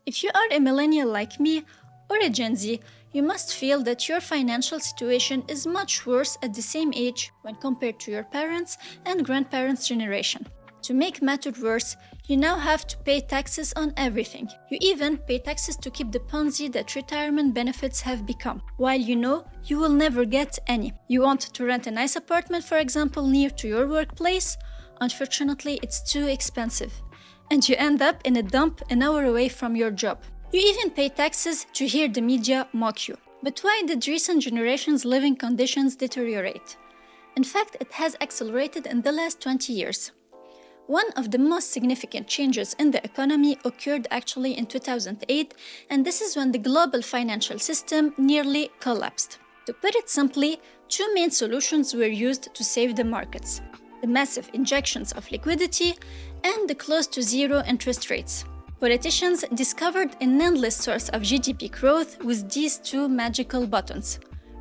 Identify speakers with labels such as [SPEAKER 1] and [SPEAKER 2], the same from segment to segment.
[SPEAKER 1] If you are a millennial like me or a Gen Z, you must feel that your financial situation is much worse at the same age when compared to your parents' and grandparents' generation. To make matters worse, you now have to pay taxes on everything. You even pay taxes to keep the Ponzi that retirement benefits have become, while you know you will never get any. You want to rent a nice apartment, for example, near to your workplace? Unfortunately, it's too expensive. And you end up in a dump an hour away from your job. You even pay taxes to hear the media mock you. But why did recent generations' living conditions deteriorate? In fact, it has accelerated in the last 20 years. One of the most significant changes in the economy occurred actually in 2008, and this is when the global financial system nearly collapsed. To put it simply, two main solutions were used to save the markets: the massive injections of liquidity and the close to zero interest rates. Politicians discovered an endless source of GDP growth with these two magical buttons.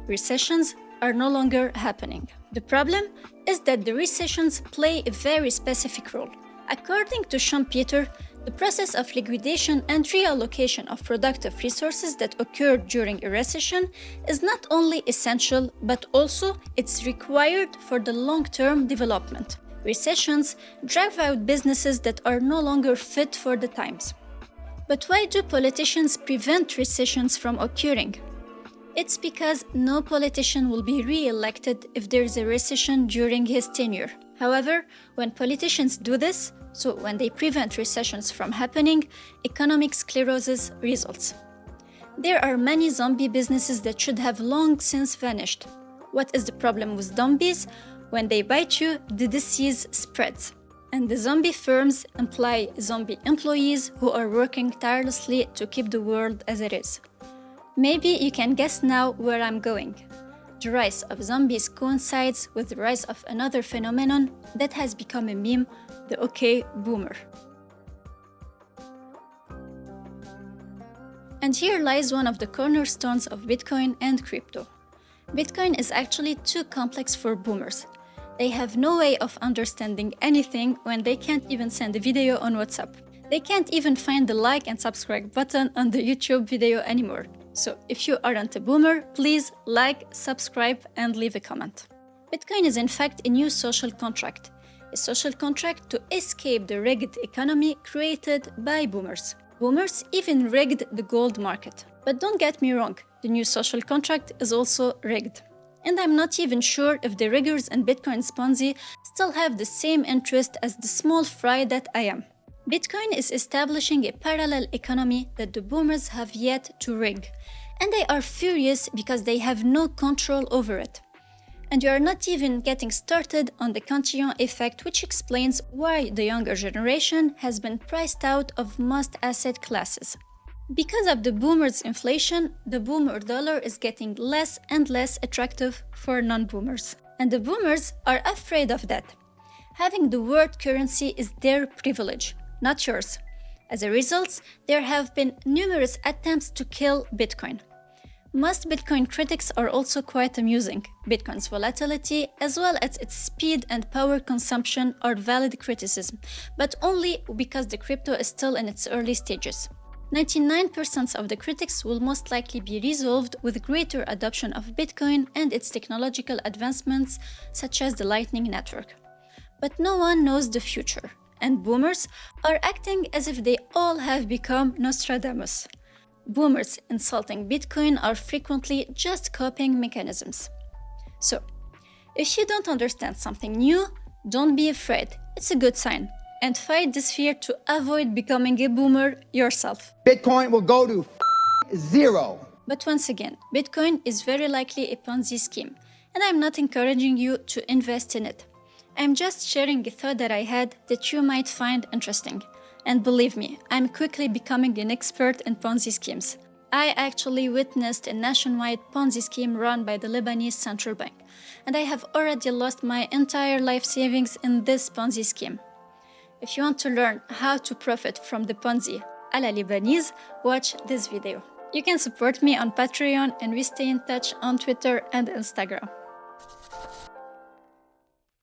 [SPEAKER 1] Recessions are no longer happening. The problem is that the recessions play a very specific role. According to Schumpeter, the process of liquidation and reallocation of productive resources that occurred during a recession is not only essential, but also it's required for the long-term development. Recessions drive out businesses that are no longer fit for the times. But why do politicians prevent recessions from occurring? It's because no politician will be re-elected if there is a recession during his tenure. However, when politicians do this, so when they prevent recessions from happening, economic sclerosis results. There are many zombie businesses that should have long since vanished. What is the problem with zombies? When they bite you, the disease spreads. And the zombie firms employ zombie employees who are working tirelessly to keep the world as it is. Maybe you can guess now where I'm going. The rise of zombies coincides with the rise of another phenomenon that has become a meme, the OK Boomer. And here lies one of the cornerstones of Bitcoin and crypto. Bitcoin is actually too complex for boomers. They have no way of understanding anything when they can't even send a video on WhatsApp. They can't even find the like and subscribe button on the YouTube video anymore. So if you aren't a boomer, please like, subscribe, and leave a comment. Bitcoin is in fact a new social contract. A social contract to escape the rigged economy created by boomers. Boomers even rigged the gold market. But don't get me wrong, the new social contract is also rigged. And I'm not even sure if the riggers in Bitcoin's Ponzi still have the same interest as the small fry that I am. Bitcoin is establishing a parallel economy that the boomers have yet to rig, and they are furious because they have no control over it. And you are not even getting started on the cantillon effect, which explains why the younger generation has been priced out of most asset classes. Because of the boomers' inflation, the boomer dollar is getting less and less attractive for non-boomers. And the boomers are afraid of that. Having the word currency is their privilege, not yours. As a result, there have been numerous attempts to kill Bitcoin. Most Bitcoin critics are also quite amusing. Bitcoin's volatility, as well as its speed and power consumption, are valid criticism, but only because the crypto is still in its early stages. 99% of the critics will most likely be resolved with greater adoption of Bitcoin and its technological advancements, such as the Lightning Network. But no one knows the future, and boomers are acting as if they all have become Nostradamus. Boomers insulting Bitcoin are frequently just coping mechanisms. So, if you don't understand something new, don't be afraid, it's a good sign. And fight this fear to avoid becoming a boomer yourself.
[SPEAKER 2] Bitcoin will go to zero.
[SPEAKER 1] But once again, Bitcoin is very likely a Ponzi scheme, and I'm not encouraging you to invest in it. I'm just sharing a thought that I had that you might find interesting. And believe me, I'm quickly becoming an expert in Ponzi schemes. I actually witnessed a nationwide Ponzi scheme run by the Lebanese central bank, and I have already lost my entire life savings in this Ponzi scheme. If you want to learn how to profit from the Ponzi a la Lebanese, watch this video. You can support me on Patreon, and we stay in touch on Twitter and Instagram.